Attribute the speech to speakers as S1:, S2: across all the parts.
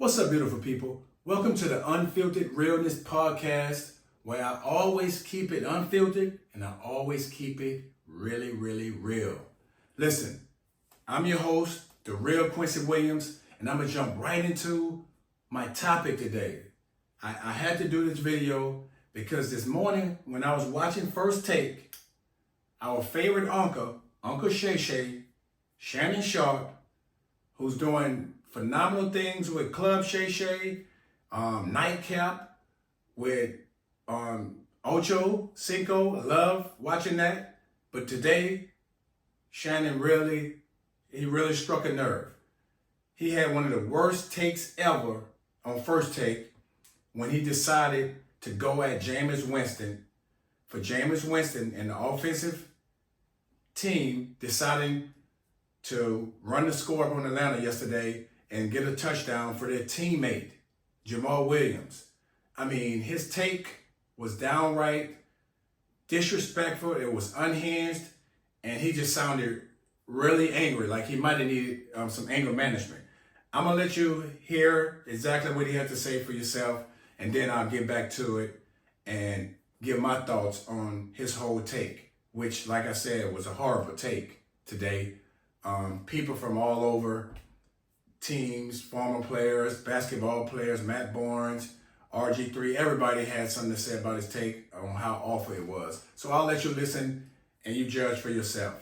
S1: What's up, beautiful people? Welcome to the Unfiltered Realness Podcast, where I always keep it unfiltered and I always keep it really, really real. Listen, I'm your host, the real Quincy Williams, and I'm going to jump right into my topic today. I had to do this video because this morning when I was watching First Take, our favorite uncle, Uncle Shay Shay, Shannon Sharpe, who's doing phenomenal things with Club Shay Shay, Nightcap, with Ocho, Cinco, love watching that. But today, Shannon really struck a nerve. He had one of the worst takes ever on First Take when he decided to go at Jameis Winston, for Jameis Winston and the offensive team deciding to run the score up on Atlanta yesterday and get a touchdown for their teammate, Jamal Williams. I mean, his take was downright disrespectful. It was unhinged, and he just sounded really angry, like he might have needed some anger management. I'm going to let you hear exactly what he had to say for yourself, and then I'll get back to it and give my thoughts on his whole take, which, like I said, was a horrible take today. People from all over, teams, former players, basketball players, Matt Barnes, RG3, everybody had something to say about his take on how awful it was. So I'll let you listen and you judge for yourself.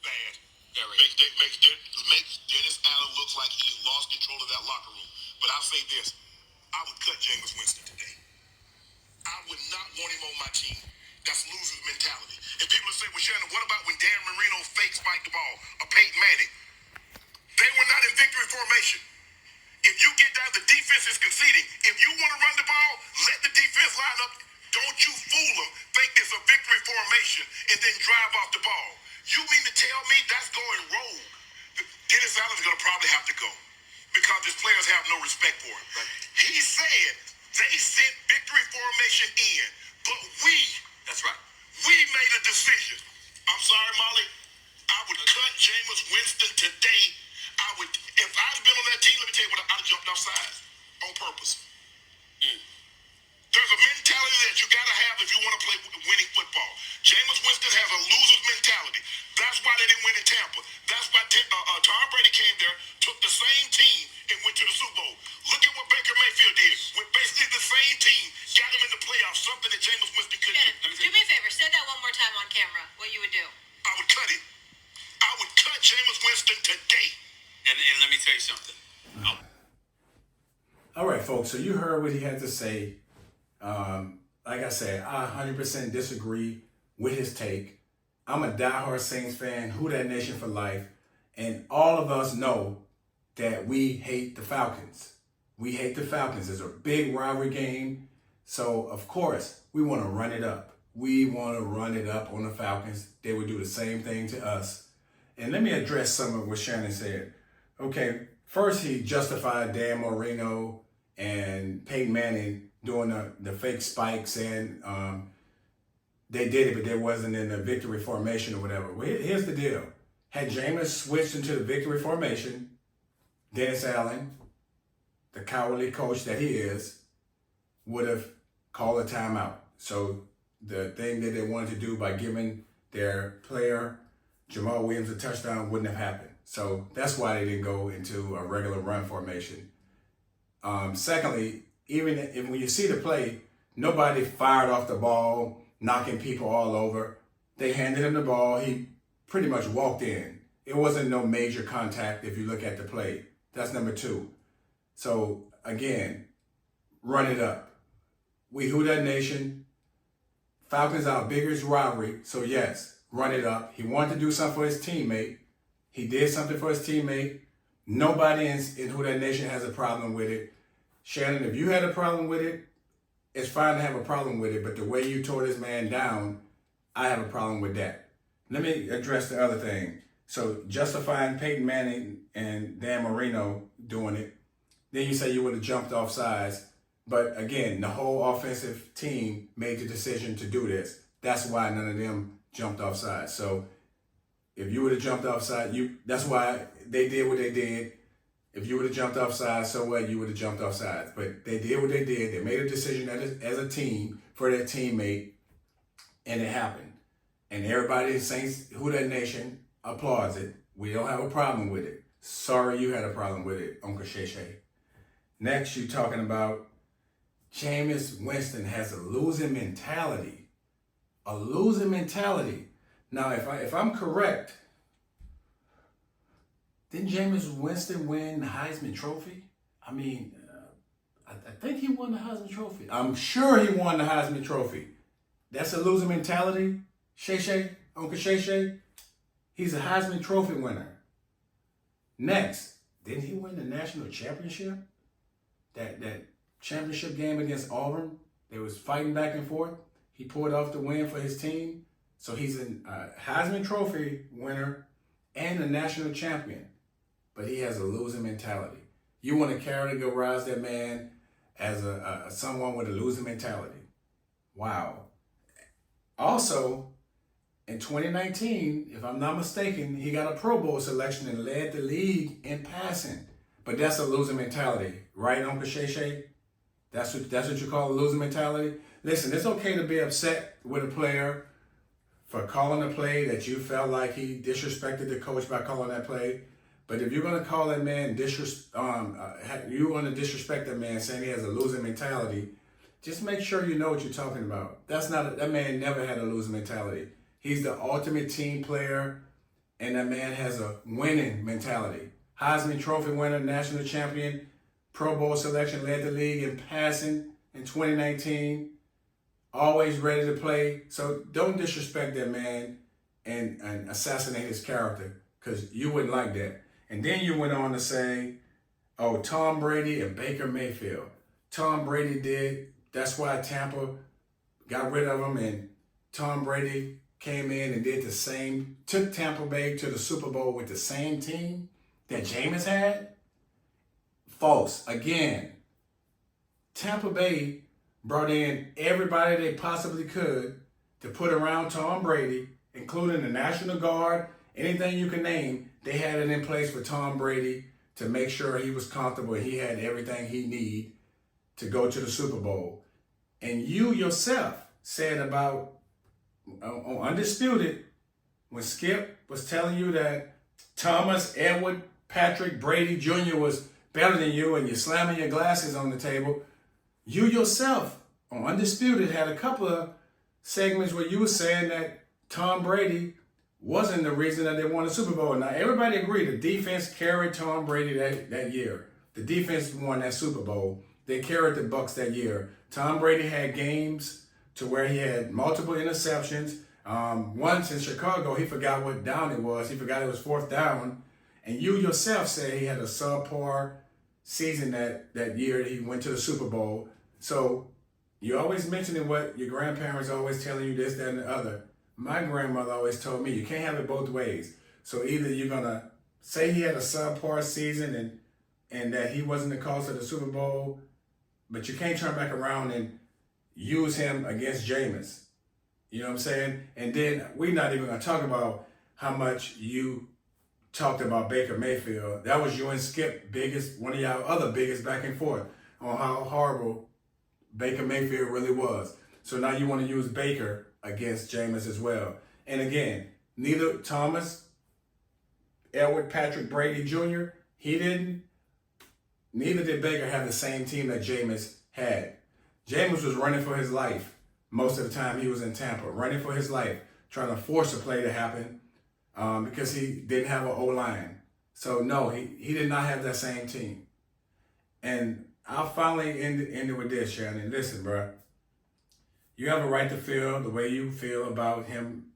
S2: Bad. Makes Dennis Allen look like he lost control of that locker room. But I'll say this, I would cut Jameis Winston today. I would not want him on my team. That's loser's mentality. And people will say, well, Shannon, what about when Dan Marino fake spiked the ball, or Peyton Manning? They were not in victory formation. If you get down, the defense is conceding. If you want to run the ball, let the defense line up. Don't you fool them. Think it's a victory formation and then drive off the ball. You mean to tell me that's going rogue? Dennis Allen's going to probably have to go because his players have no respect for him. Right. He said they sent victory formation in, but that's right, we made a decision. I'm sorry, Molly. I would cut Jameis Winston today. If I'd been on that team, let me tell you what, I'd have jumped off sides on purpose. There's a mentality that you got to have if you want to play winning football. Jameis Winston has a loser's mentality. That's why they didn't win in Tampa. That's why Tom Brady came there, took the same team, and went to the Super Bowl. Look at what Baker Mayfield did. With basically the same team, got him in the playoffs, something that Jameis Winston couldn't do.
S3: Do me a favor, say that one more time on camera, what you would do.
S2: I would cut him. I would cut Jameis Winston today. And let me tell you something.
S1: All right, folks, so you heard what he had to say. Like I said, I 100% disagree with his take. I'm a diehard Saints fan, WHODATNATION for life, and all of us know that we hate the Falcons. We hate the Falcons. It's a big rivalry game, so of course, we want to run it up. We want to run it up on the Falcons. They would do the same thing to us. And let me address some of what Shannon said. Okay, first he justified Dan Marino and Peyton Manning doing the fake spikes, and they did it, but they wasn't in the victory formation or whatever. Well, here's the deal. Had Jameis switched into the victory formation, Dennis Allen, the cowardly coach that he is, would have called a timeout. So the thing that they wanted to do by giving their player, Jamal Williams, a touchdown wouldn't have happened. So that's why they didn't go into a regular run formation. Secondly, even if when you see the play, nobody fired off the ball, knocking people all over. They handed him the ball. He pretty much walked in. It wasn't no major contact if you look at the play. That's number two. So again, run it up. We WHODATNATION. Falcons are our biggest rivalry. So yes, run it up. He wanted to do something for his teammate. He did something for his teammate. Nobody in WHODATNATION has a problem with it. Shannon, if you had a problem with it, it's fine to have a problem with it, but the way you tore this man down, I have a problem with that. Let me address the other thing. So justifying Peyton Manning and Dan Marino doing it, then you say you would have jumped off sides. But again, the whole offensive team made the decision to do this. That's why none of them jumped off sides. So if you would have jumped offside, that's why they did what they did. If you would have jumped off sides, so what? You would have jumped off sides. But they did what they did. They made a decision as a team for their teammate, and it happened. And everybody in Saints Who That Nation applauds it. We don't have a problem with it. Sorry you had a problem with it, Uncle Shay Shay. Next, you're talking about Jameis Winston has a losing mentality. A losing mentality. Now, if I'm correct, didn't Jameis Winston win the Heisman Trophy? I mean, I think he won the Heisman Trophy. I'm sure he won the Heisman Trophy. That's a losing mentality? Shay Shay, Uncle Shay Shay? He's a Heisman Trophy winner. Next, didn't he win the national championship? That championship game against Auburn, they was fighting back and forth. He pulled off the win for his team. So he's a Heisman Trophy winner and a national champion. But he has a losing mentality. You want to categorize that man as someone with a losing mentality. Wow. Also, in 2019, if I'm not mistaken, he got a Pro Bowl selection and led the league in passing. But that's a losing mentality, right, Uncle Shay Shay? That's what you call a losing mentality? Listen, it's okay to be upset with a player for calling a play that you felt like he disrespected the coach by calling that play. But if you're going to call that man you want to disrespect that man saying he has a losing mentality, just make sure you know what you're talking about. That man never had a losing mentality. He's the ultimate team player, and that man has a winning mentality. Heisman Trophy winner, national champion, Pro Bowl selection, led the league in passing in 2019. Always ready to play. So don't disrespect that man and assassinate his character, because you wouldn't like that. And then you went on to say, oh, Tom Brady and Baker Mayfield. Tom Brady did. That's why Tampa got rid of him, and Tom Brady came in and did the same, took Tampa Bay to the Super Bowl with the same team that Jameis had. False. Again, Tampa Bay brought in everybody they possibly could to put around Tom Brady, including the National Guard, anything you can name. They had it in place for Tom Brady to make sure he was comfortable. He had everything he needed to go to the Super Bowl. And you yourself said about on Undisputed, when Skip was telling you that Thomas Edward Patrick Brady Jr. was better than you and you're slamming your glasses on the table, you yourself on Undisputed had a couple of segments where you were saying that Tom Brady wasn't the reason that they won the Super Bowl. Now, everybody agreed the defense carried Tom Brady that year. The defense won that Super Bowl. They carried the Bucs that year. Tom Brady had games to where he had multiple interceptions. Once in Chicago, he forgot what down it was. He forgot it was 4th down. And you yourself said he had a subpar season that year he went to the Super Bowl. So you're always mentioning what your grandparents are always telling you, this, that, and the other. My grandmother always told me you can't have it both ways. So either you're going to say he had a subpar season and that he wasn't the cause of the Super Bowl, but you can't turn back around and use him against Jameis. You know what I'm saying? And then we're not even going to talk about how much you talked about Baker Mayfield. That was you and Skip one of y'all other biggest back and forth on how horrible Baker Mayfield really was. So now you want to use Baker against Jameis as well. And again, neither Thomas Edward Patrick Brady Jr., neither did Baker have the same team that Jameis had. Jameis was running for his life most of the time he was in Tampa, running for his life, trying to force a play to happen because he didn't have an O-line. So no, he did not have that same team. And I'll finally end it with this, Shannon. Listen, bro. You have a right to feel the way you feel about him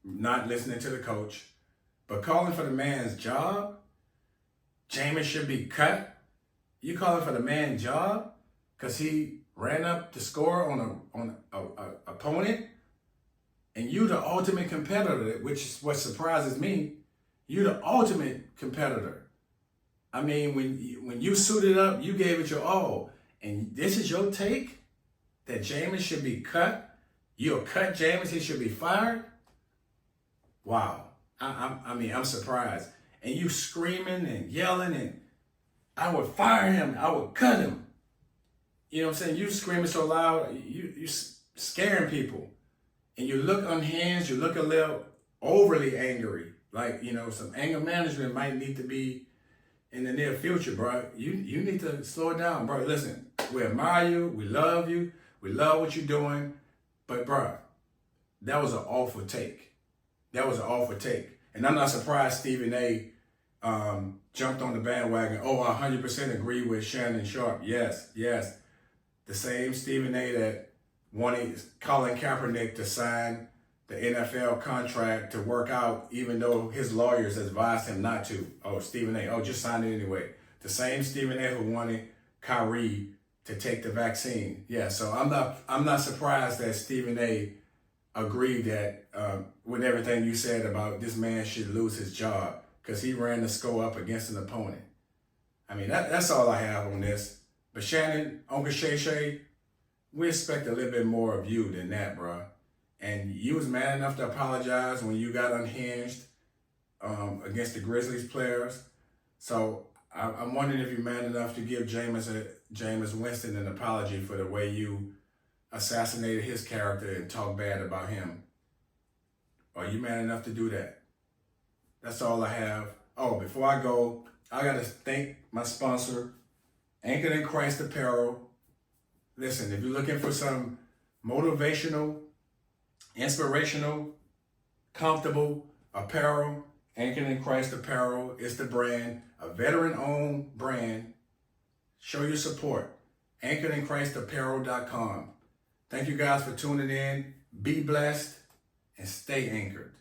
S1: not listening to the coach. But calling for the man's job, Jameis should be cut. You calling for the man's job because he ran up the score on a opponent, and you the ultimate competitor, which is what surprises me. You the ultimate competitor. I mean, when you suited up, you gave it your all, and this is your take that Jameis should be cut. You'll cut Jameis; he should be fired. Wow. I'm surprised. And you screaming and yelling and I would fire him. I would cut him. You know what I'm saying? You screaming so loud, you scaring people. And you look unhinged, you look a little overly angry. Like, you know, some anger management might need to be in the near future, bro. You need to slow it down, bro. Listen, we admire you, we love what you're doing. But, bro, that was an awful take. That was an awful take. And I'm not surprised Stephen A. Jumped on the bandwagon. Oh, I 100% agree with Shannon Sharpe. Yes. The same Stephen A. that wanted Colin Kaepernick to sign the NFL contract to work out, even though his lawyers advised him not to. Oh, Stephen A. Oh, just sign it anyway. The same Stephen A. who wanted Kyrie to take the vaccine. Yeah, so I'm not surprised that Stephen A. agreed that with everything you said about this man should lose his job because he ran the score up against an opponent. I mean, that's all I have on this. But Shannon, Uncle Shay Shay, we expect a little bit more of you than that, bro. And you was man enough to apologize when you got unhinged against the Grizzlies players. So I'm wondering if you're man enough to give Jameis Winston an apology for the way you assassinated his character and talked bad about him. Are you man enough to do that? That's all I have. Oh, before I go, I got to thank my sponsor, Anchored in Christ Apparel. Listen, if you're looking for some motivational, inspirational, comfortable apparel, Anchored in Christ Apparel is the brand, a veteran-owned brand. Show your support. AnchoredInChristApparel.com. Thank you guys for tuning in. Be blessed and stay anchored.